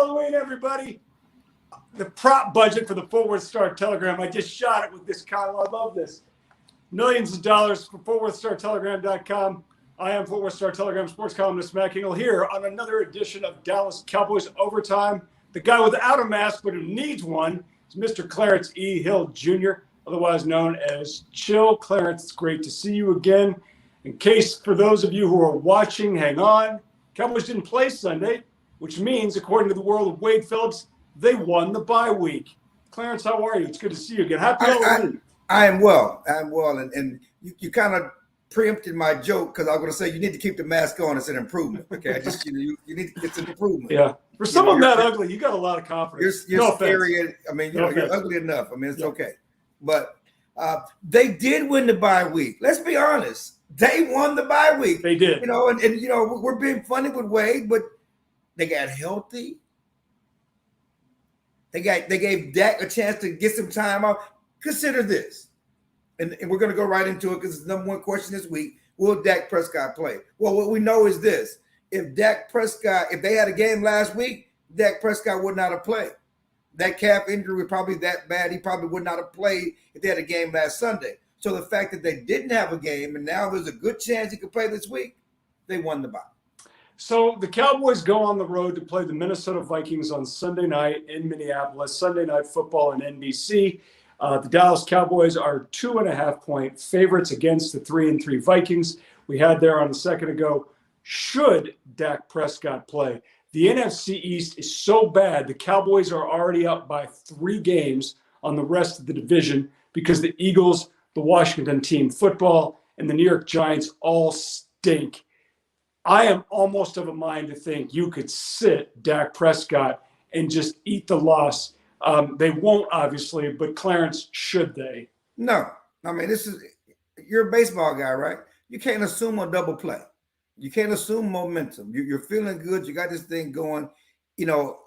Halloween, everybody. The prop budget for the Fort Worth Star-Telegram, I just shot it with this column. I love this. Millions of dollars for FortWorthStar-Telegram.com. I am Fort Worth Star-Telegram sports columnist Matt Engel here on another edition of Dallas Cowboys Overtime. The guy without a mask but who needs one is Mr. Clarence E. Hill Jr., otherwise known as Chill. Clarence, it's great to see you again. In case for those of you who are watching, hang on. Cowboys didn't play Sunday, which means, according to the world of Wade Phillips, they won the bye week. Clarence, how are you? It's good to see you again. Happy Halloween. I am well. And you kind of preempted my joke because I was going to say you need to keep the mask on. It's an improvement. Okay, you need to get an improvement. Yeah. For someone that ugly, you got a lot of confidence. You're no scary. I mean, you're ugly enough. I mean, it's okay. But they did win the bye week. Let's be honest. They won the bye week. They did. And we're being funny with Wade, but they got healthy. They gave Dak a chance to get some time off. Consider this, and we're going to go right into it because it's the number one question this week. Will Dak Prescott play? Well, what we know is this. If they had a game last week, Dak Prescott would not have played. That calf injury was probably that bad. He probably would not have played if they had a game last Sunday. So the fact that they didn't have a game and now there's a good chance he could play this week, they won the bye. So the Cowboys go on the road to play the Minnesota Vikings on Sunday night in Minneapolis, Sunday Night Football on NBC. The Dallas Cowboys are 2.5-point favorites against the 3-3 Vikings. We had there on a second ago, should Dak Prescott play? The NFC East is so bad, the Cowboys are already up by 3 games on the rest of the division because the Eagles, the Washington team football, and the New York Giants all stink. I am almost of a mind to think you could sit Dak Prescott and just eat the loss. They won't, obviously, but Clarence, should they? No. I mean, you're a baseball guy, right? You can't assume a double play. You can't assume momentum. You're feeling good. You got this thing going.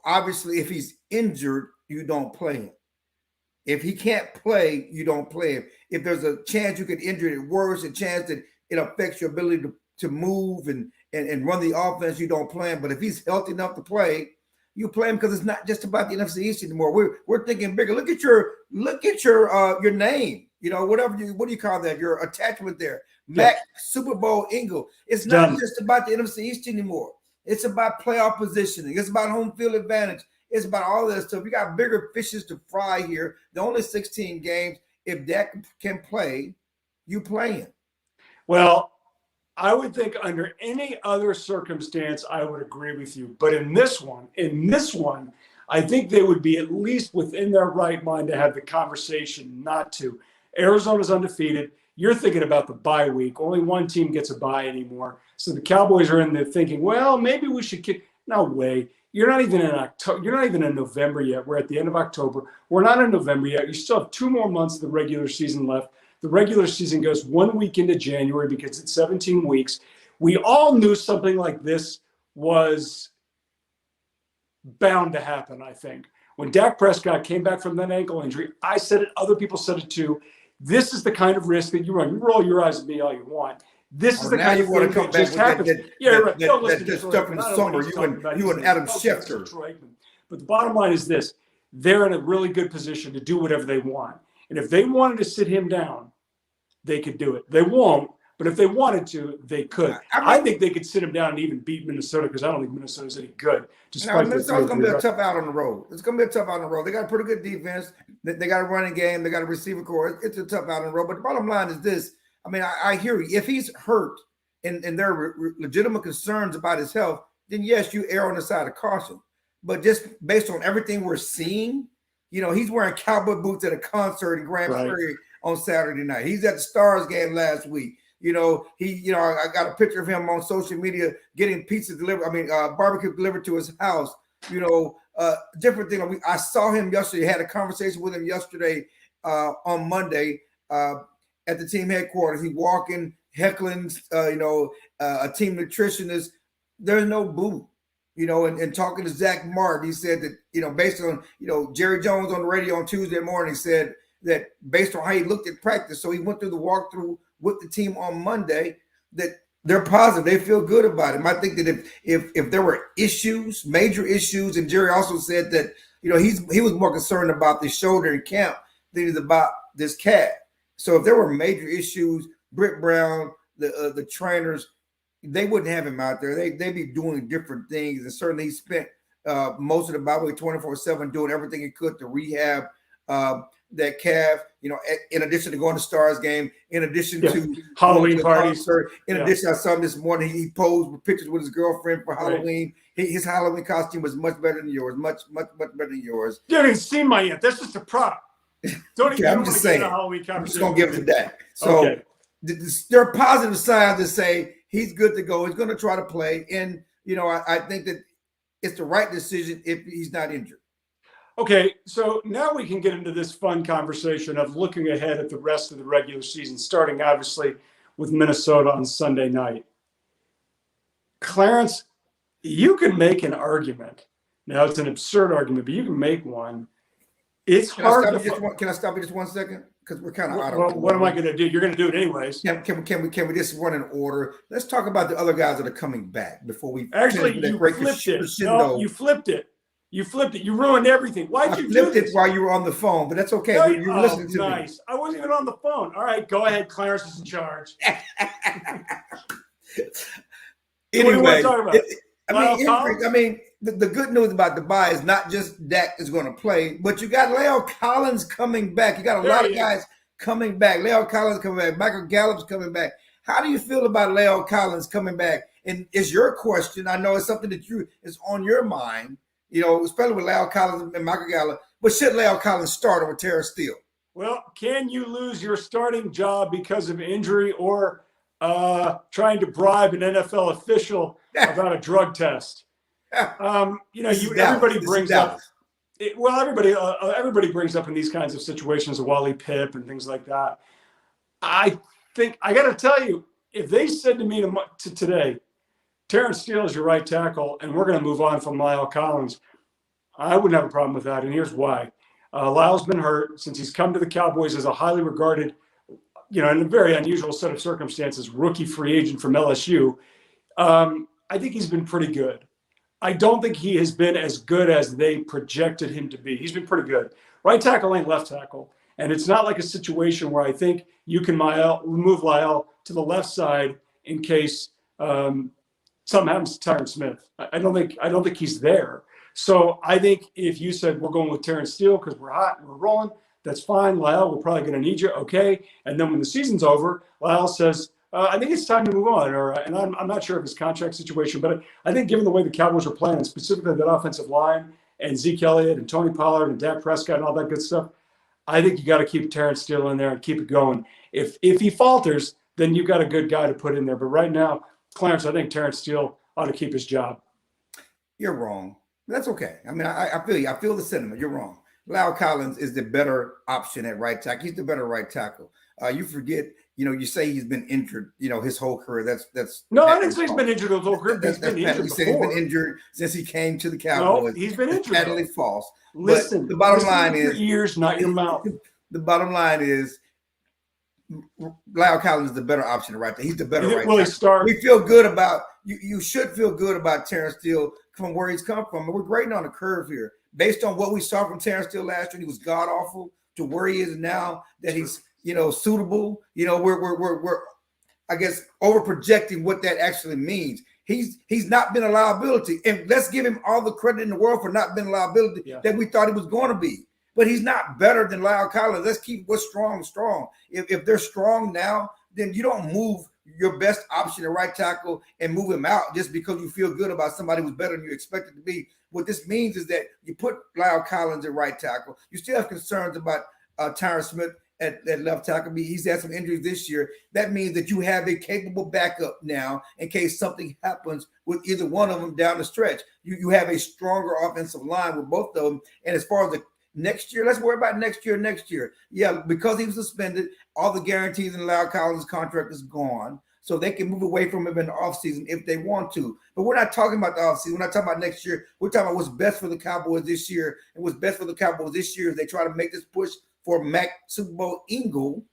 Obviously, if he's injured, you don't play him. If he can't play, you don't play him. If there's a chance you could injure it worse, a chance that it affects your ability to move and run the offense, you don't play him. But if he's healthy enough to play, you play him because it's not just about the NFC East anymore. We're thinking bigger. Look at your name. What do you call that? Your attachment there. Mac Super Bowl Engel. It's not just about the NFC East anymore. It's about playoff positioning. It's about home field advantage. It's about all that stuff. You got bigger fishes to fry here. The only 16 games. If Dak can play, you play him. Well, I would think under any other circumstance, I would agree with you. But in this one, I think they would be at least within their right mind to have the conversation not to. Arizona's undefeated. You're thinking about the bye week. Only one team gets a bye anymore. So the Cowboys are in there thinking, well, maybe we should kick. No way. You're not even in October. You're not even in November yet. We're at the end of October. We're not in November yet. You still have 2 more months of the regular season left. The regular season goes 1 week into January because it's 17 weeks. We all knew something like this was bound to happen, I think. When Dak Prescott came back from that ankle injury, I said it, other people said it too. This is the kind of risk that you run. You roll your eyes at me all you want. This is the kind of thing that just happens. That stuff in the summer, you and Adam Schefter. But the bottom line is this. They're in a really good position to do whatever they want. And if they wanted to sit him down, they could do it. They won't, but if they wanted to, they could. I think they could sit him down and even beat Minnesota because I don't think Minnesota's any good. It's going to be a tough out on the road. It's going to be a tough out on the road. They got a pretty good defense. They got a running game. They got a receiver core. It's a tough out on the road. But the bottom line is this. I mean, I hear you. If he's hurt and there are legitimate concerns about his health, then yes, you err on the side of caution. But just based on everything we're seeing, he's wearing cowboy boots at a concert in Grand Prairie on Saturday night. He's at the Stars game last week. I got a picture of him on social media getting pizza delivered. Barbecue delivered to his house. Different thing. I saw him yesterday. Had a conversation with him yesterday on Monday at the team headquarters. He walking, heckling, a team nutritionist. There's no boo. And talking to Zach Martin, he said that, based on, Jerry Jones on the radio on Tuesday morning said that based on how he looked at practice, so he went through the walkthrough with the team on Monday, that They're positive. They feel good about him. I think that if there were issues, major issues, and Jerry also said that he was more concerned about the shoulder in camp than he's about this calf. So if there were major issues, Britt Brown, the trainers, they wouldn't have him out there. They'd be doing different things, and certainly he spent most of the bye week 24/7 doing everything he could to rehab that calf, in addition to going to Stars game, in addition to Halloween parties. Concert, in addition, I saw him this morning. He posed with pictures with his girlfriend for Halloween. Right. His Halloween costume was much better than yours, much better than yours. You haven't seen mine yet. That's just a prop. Don't even. I'm just saying. I'm just gonna give it to Dak. So there are positive signs to say he's good to go. He's going to try to play, and I think that it's the right decision if he's not injured. Okay, so now we can get into this fun conversation of looking ahead at the rest of the regular season, starting obviously with Minnesota on Sunday night. Clarence, you can make an argument. Now, it's an absurd argument, but you can make one. It's hard to. Can I stop you just 1 second? Because we're kind of out of. Well, what am I going to do? You're going to do it anyways. Can we just run in order? Let's talk about the other guys that are coming back before we. Actually, you flipped it. No, you flipped it. You flipped it. You ruined everything. Why'd you do this? I flipped it while you were on the phone, but that's okay. No, you're listening to me. Nice. I wasn't even on the phone. All right, go ahead. Clarence is in charge. Anyway, the good news about the bye is not just Dak is going to play, but you got Leo Collins coming back. You got a lot of guys coming back. Leo Collins coming back. Michael Gallup's coming back. How do you feel about Leo Collins coming back? And it's your question. I know it's something that is on your mind. Especially with Leo Collins and Michael Gallup. But should Leo Collins start over Terrence Steele? Well, can you lose your starting job because of injury or trying to bribe an NFL official about a drug test? Everybody brings up. Everybody brings up in these kinds of situations a Wally Pipp and things like that. I think I got to tell you, if they said to me today, Terrence Steele is your right tackle, and we're going to move on from Lyle Collins, I wouldn't have a problem with that, and here's why. Lyle's been hurt since he's come to the Cowboys as a highly regarded, in a very unusual set of circumstances, rookie free agent from LSU. I think he's been pretty good. I don't think he has been as good as they projected him to be. He's been pretty good. Right tackle ain't left tackle, and it's not like a situation where I think you can move Lyle to the left side in case something happens to Tyron Smith. I don't think he's there. So I think if you said we're going with Terrence Steele because we're hot and we're rolling, that's fine. Lyle, we're probably going to need you. Okay. And then when the season's over, Lyle says, I think it's time to move on. And I'm not sure of his contract situation, but I think given the way the Cowboys are playing, and specifically that offensive line and Zeke Elliott and Tony Pollard and Dak Prescott and all that good stuff, I think you got to keep Terrence Steele in there and keep it going. If he falters, then you've got a good guy to put in there. But right now, Clarence, I think Terrence Steele ought to keep his job. You're wrong. That's okay. I mean, I feel you. I feel the sentiment. You're wrong. Lyle Collins is the better option at right tackle. He's the better right tackle. You forget, you say he's been injured, his whole career. That's no, I didn't say he's been injured his whole career. He's been injured before. He's been injured since he came to the Cowboys. No, he's been injured. Patently false. Listen, but the bottom line is your ears, not your mouth. The bottom line is Lyle Collins is the better option right there. He's the better right tackle. Start? We feel good about you should feel good about Terrence Steele from where he's come from. And we're grading on a curve here. Based on what we saw from Terrence Steele last year, he was god awful, to where he is now, that he's suitable. We're I guess over projecting what that actually means. He's not been a liability, and let's give him all the credit in the world for not being a liability that we thought he was going to be. But he's not better than Lyle Collins. Let's keep what's strong. If they're strong now, then you don't move your best option at right tackle and move him out just because you feel good about somebody who's better than you expected to be. What this means is that you put Lyle Collins at right tackle. You still have concerns about Tyron Smith at left tackle. He's had some injuries this year. That means that you have a capable backup now in case something happens with either one of them down the stretch. You have a stronger offensive line with both of them. And as far as the next year, let's worry about next year. Yeah, because he was suspended, all the guarantees in Lyle Collins' contract is gone. So they can move away from him in the offseason if they want to. But we're not talking about the offseason. We're not talking about next year. We're talking about what's best for the Cowboys this year. And what's best for the Cowboys this year is they try to make this push for Super Bowl Engel.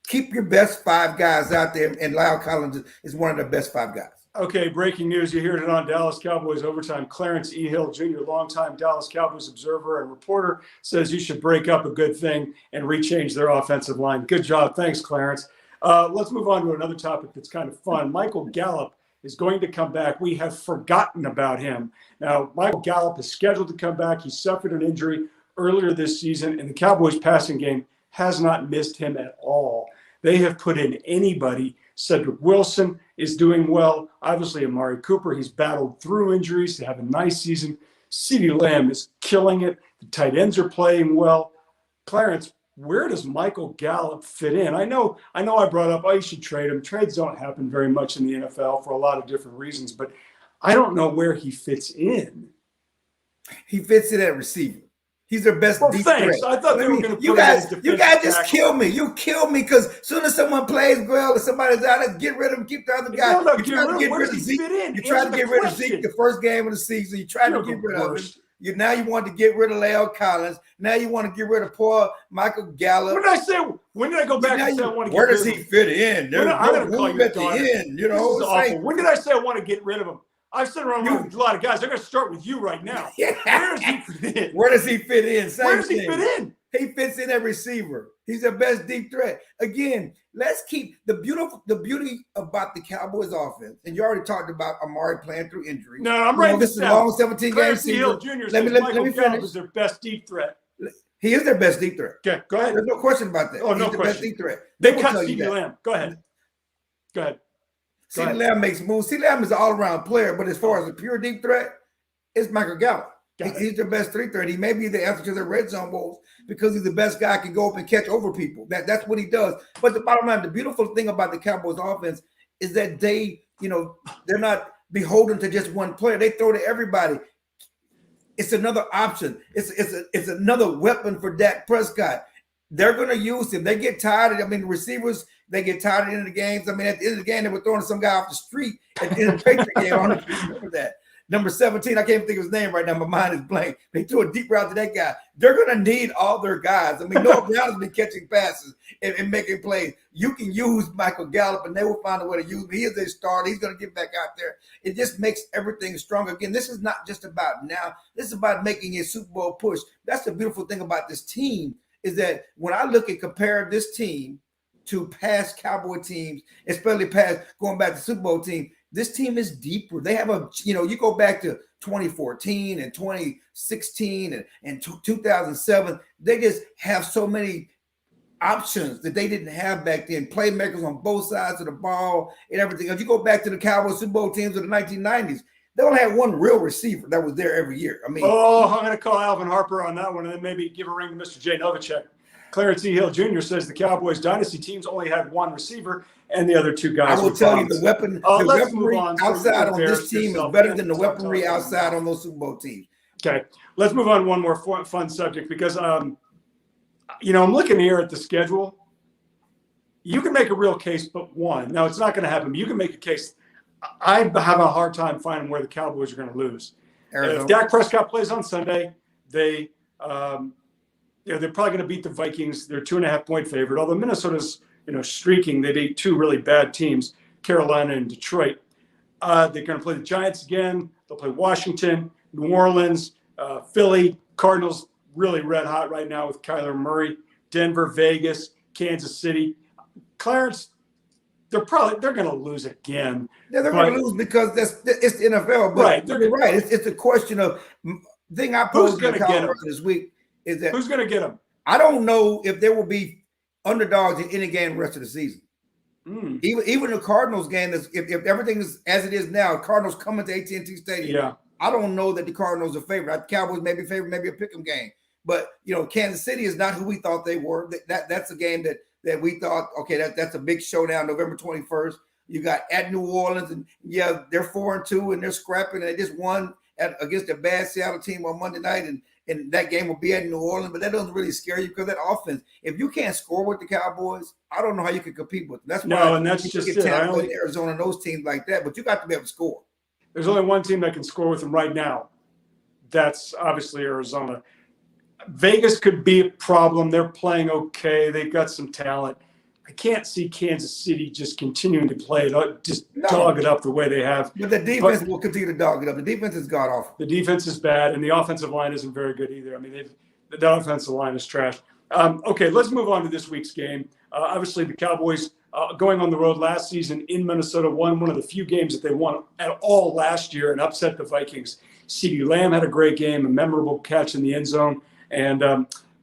keep your best 5 guys out there, and Lyle Collins is one of the best 5 guys. Okay, breaking news. You heard it on Dallas Cowboys Overtime. Clarence Hill Jr., longtime Dallas Cowboys observer and reporter, says you should break up a good thing and rechange their offensive line. Good job. Thanks, Clarence. Let's move on to another topic that's kind of fun. Michael Gallup is going to come back. We have forgotten about him. Now, Michael Gallup is scheduled to come back. He suffered an injury earlier this season, and the Cowboys passing game has not missed him at all. They have put in anybody. Cedric Wilson is doing well. Obviously, Amari Cooper, he's battled through injuries to have a nice season. CeeDee Lamb is killing it. The tight ends are playing well. Clarence, where does Michael Gallup fit in? I know I brought up, you should trade him. Trades don't happen very much in the NFL for a lot of different reasons, but I don't know where he fits in. He fits in at receiver. He's their best deep thanks. threat. I thought they were going to put you guys just kill me. You kill me because as soon as someone plays well or somebody's out there, get rid of him, keep the other guy. You try to get rid of Zeke. You tried to get rid of Zeke the first game of the season. You tried to get rid of him. Now you want to get rid of Lyle Collins. Now you want to get rid of poor Michael Gallup. When did I go back and say I want to get rid of him? Where does he fit in? I'm going to call you at the end. You know, this is awful. When did I say I want to get rid of him? I've sat around with a lot of guys. I'm going to start with you right now. Where does he fit in? Where does he fit in? Where does he fit in? He fits in at receiver. He's the best deep threat. Again, let's keep the beauty about the Cowboys offense. And you already talked about Amari playing through injury. No, I'm writing this down. Long 17-game season. Hill Jr. Let me finish. Is their best deep threat. He is their best deep threat. Okay, go ahead. There's no question about that. Oh, no He's question. The best deep threat. They cut CeeDee Lamb. Go ahead. CeeDee Lamb makes moves. CeeDee Lamb is an all-around player, but as far as a pure deep threat, it's Michael Gallup. He's their best 3-threat. He may be the answer to their red zone woes because he's the best guy can go up and catch over people. That's what he does. But the bottom line, the beautiful thing about the Cowboys offense is that they're not beholden to just one player. They throw to everybody. It's another option. It's another weapon for Dak Prescott. They're going to use him. They get tired. The receivers, they get tired at the end of the games. At the end of the game, they were throwing some guy off the street at the end of the Patriot game. I don't know if you remember that. Number 17, I can't think of his name right now. My mind is blank. They threw a deep route to that guy. They're going to need all their guys. Noah Brown has been catching passes and making plays. You can use Michael Gallup, and they will find a way to use him. He is a starter. He's going to get back out there. It just makes everything stronger. Again, this is not just about now. This is about making a Super Bowl push. That's the beautiful thing about this team is that when I look and compare this team to past Cowboy teams, especially past going back to Super Bowl team, this team is deeper. They have you go back to 2014 and 2016 and 2007. They just have so many options that they didn't have back then. Playmakers on both sides of the ball and everything. If you go back to the Cowboys Super Bowl teams of the 1990s, they only had one real receiver that was there every year. I'm going to call Alvin Harper on that one and then maybe give a ring to Mr. Jay Novacek. Clarence Hill Jr. says the Cowboys dynasty teams only had one receiver and the other two guys. I will tell you the weaponry outside on this team is better than the weaponry outside on those Super Bowl teams. Okay, let's move on to one more fun subject because, I'm looking here at the schedule. You can make a real case, but one. Now, it's not going to happen. But you can make a case. I have a hard time finding where the Cowboys are going to lose. Arizona. If Dak Prescott plays on Sunday, they're probably going to beat the Vikings. They're 2.5-point favorite. Although Minnesota's, streaking, they beat two really bad teams, Carolina and Detroit. They're going to play the Giants again. They'll play Washington, New Orleans, Philly, Cardinals, really red hot right now with Kyler Murray, Denver, Vegas, Kansas City. Clarence, they're going to lose again. Yeah, they're going to lose because it's the NFL. But right, you're right. It's a question of thing I posed to the this week is that who's going to get them? I don't know if there will be underdogs in any game the rest of the season. Even the Cardinals game, if everything is as it is now, Cardinals coming to AT&T Stadium. Yeah. I don't know that the Cardinals are favored. Cowboys may be favored, maybe a pick'em game. But Kansas City is not who we thought they were. That's a game that we thought, okay, that's a big showdown, November 21st. You got at New Orleans, and yeah, they're 4-2 and they're scrapping. And they just won against a bad Seattle team on Monday night, and that game will be at New Orleans. But that doesn't really scare you because that offense, if you can't score with the Cowboys, I don't know how you can compete with them. That's why and that's just it. Arizona and those teams like that, but you got to be able to score. There's only one team that can score with them right now. That's obviously Arizona. Vegas could be a problem. They're playing okay. They've got some talent. I can't see Kansas City just continuing to play it, just No. dog it up the way they have. But the defense will continue to dog it up. The defense is god awful. The defense is bad, and the offensive line isn't very good either. I mean, the offensive line is trash. Okay, let's move on to this week's game. Obviously, the Cowboys going on the road last season in Minnesota won one of the few games that they won at all last year and upset the Vikings. CeeDee Lamb had a great game, a memorable catch in the end zone, and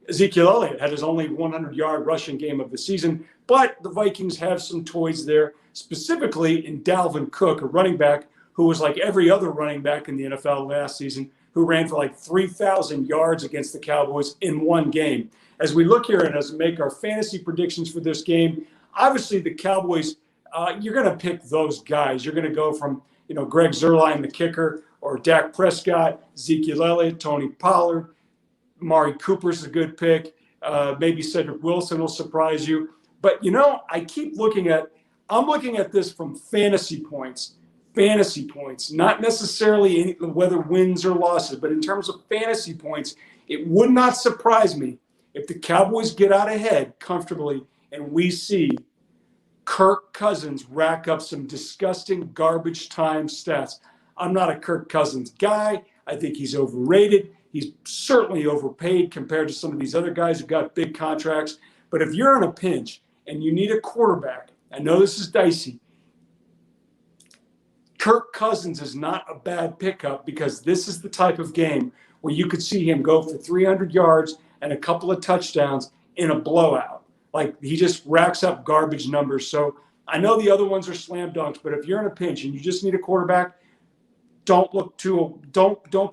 Ezekiel Elliott had his only 100-yard rushing game of the season. But the Vikings have some toys there, specifically in Dalvin Cook, a running back who was like every other running back in the NFL last season, who ran for like 3,000 yards against the Cowboys in one game. As we look here and as we make our fantasy predictions for this game, obviously the Cowboys, you're going to pick those guys. You're going to go from, Greg Zuerlein, the kicker, or Dak Prescott, Ezekiel Elliott, Tony Pollard, Amari Cooper's a good pick. Maybe Cedric Wilson will surprise you. But, I'm looking at this from fantasy points, not necessarily whether wins or losses, but in terms of fantasy points, it would not surprise me if the Cowboys get out ahead comfortably and we see Kirk Cousins rack up some disgusting garbage time stats. I'm not a Kirk Cousins guy. I think he's overrated. He's certainly overpaid compared to some of these other guys who've got big contracts. But if you're in a pinch and you need a quarterback, I know this is dicey. Kirk Cousins is not a bad pickup because this is the type of game where you could see him go for 300 yards and a couple of touchdowns in a blowout. Like, he just racks up garbage numbers. So I know the other ones are slam dunks, but if you're in a pinch and you just need a quarterback, don't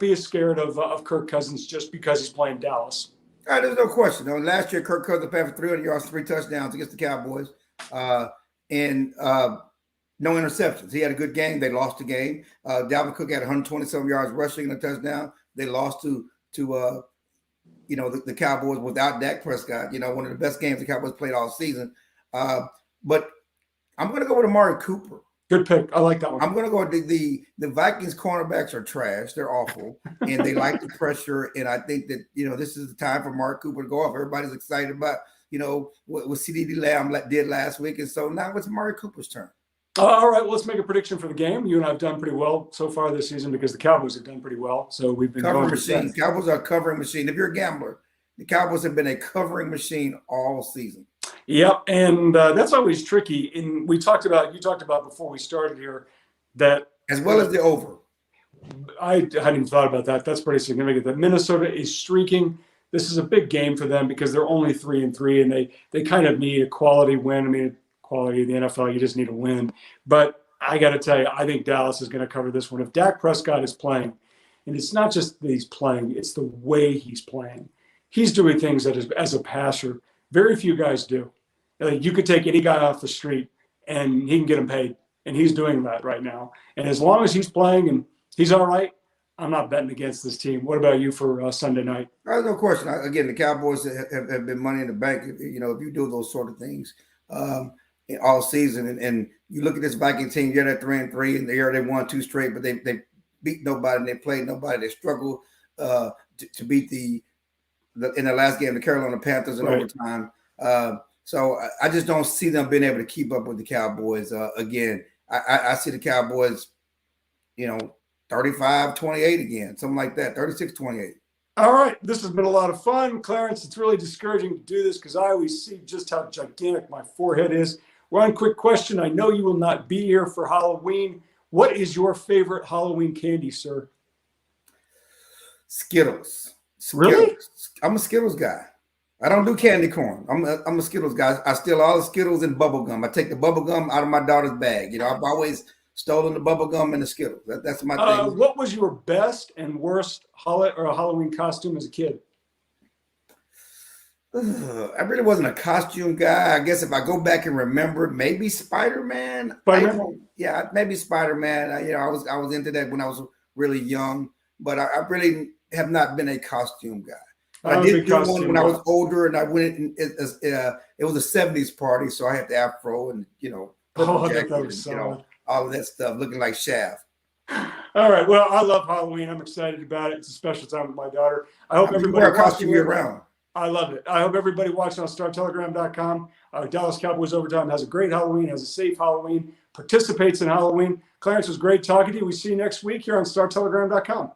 be as scared of Kirk Cousins just because he's playing Dallas. There's no question. Last year, Kirk Cousins passed for 300 yards, 3 touchdowns against the Cowboys, and no interceptions. He had a good game. They lost the game. Dalvin Cook had 127 yards rushing and a touchdown. They lost to the Cowboys without Dak Prescott. One of the best games the Cowboys played all season. But I'm going to go with Amari Cooper. Good pick. I like that one. I'm going to go with the Vikings cornerbacks are trash. They're awful, and they like the pressure. And I think that, this is the time for Amari Cooper to go off. Everybody's excited about, what CeeDee Lamb did last week. And so now it's Amari Cooper's turn. All right, let's make a prediction for the game. You and I have done pretty well so far this season because the Cowboys have done pretty well. So we've been covering machine. Cowboys are a covering machine. If you're a gambler, the Cowboys have been a covering machine all season. Yep, and that's always tricky. And you talked about before we started here that as well as the over. I hadn't even thought about that. That's pretty significant. That Minnesota is streaking. This is a big game for them because they're only 3-3, and they kind of need a quality win. I mean, quality of the NFL, you just need a win. But I got to tell you, I think Dallas is going to cover this one. If Dak Prescott is playing, and it's not just that he's playing, it's the way he's playing. He's doing things that as a passer, very few guys do. Like, you could take any guy off the street and he can get him paid. And he's doing that right now. And as long as he's playing and he's all right, I'm not betting against this team. What about you for Sunday night? There's no question. Again, the Cowboys have been money in the bank. If you do those sort of things all season, and you look at this Viking team, you're at 3-3, and they won 2 straight, but they beat nobody and they played nobody. They struggled to beat in the last game the Carolina Panthers in overtime. So I just don't see them being able to keep up with the Cowboys. Again, I see the Cowboys, 35-28 again, something like that, 36-28. All right, this has been a lot of fun. Clarence, it's really discouraging to do this because I always see just how gigantic my forehead is. One quick question. I know you will not be here for Halloween. What is your favorite Halloween candy, sir? Skittles. Really? I'm a Skittles guy. I don't do candy corn. I'm a Skittles guy. I steal all the Skittles and bubble gum. I take the bubble gum out of my daughter's bag. I've always stolen the bubble gum and the Skittles. That's my thing. What was your best and worst Halloween costume as a kid? I really wasn't a costume guy. I guess if I go back and remember, maybe Spider-Man. Yeah, maybe Spider-Man. I was into that when I was really young, but I really have not been a costume guy. I did do one when I was older, and I went. It was a '70s party, so I had the afro and purple jacket, that was solid. All of that stuff, looking like Shaft. All right. Well, I love Halloween. I'm excited about it. It's a special time with my daughter. I hope everybody wear a costume year round. I love it. I hope everybody watching on StarTelegram.com. Dallas Cowboys Overtime has a great Halloween, has a safe Halloween, participates in Halloween. Clarence, was great talking to you. We see you next week here on StarTelegram.com.